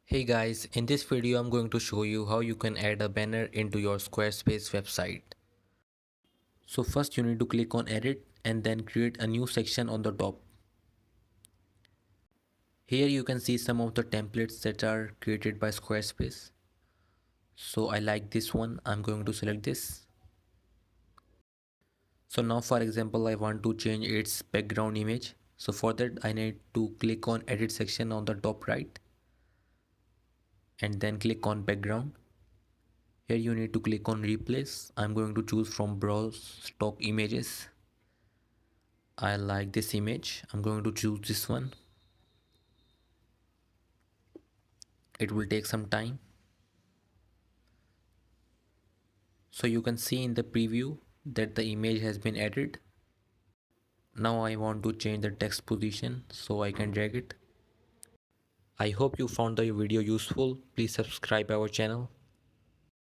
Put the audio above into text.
Hey guys, in this video I'm going to show you how you can add a banner into your Squarespace website. So first you need to click on edit and then create a new section on the top. Here you can see some of the templates that are created by Squarespace. So I like this one, I'm going to select this. So now for example I want to change its background image. So for that I need to click on edit section on the top right and then click on background. Here you need to click on replace. I'm going to choose from browse stock images. I like this image. I'm going to choose this one. It will take some time. So you can see in the preview that the image has been added. Now I want to change the text position so I can drag it. I hope you found the video useful. Please subscribe our channel.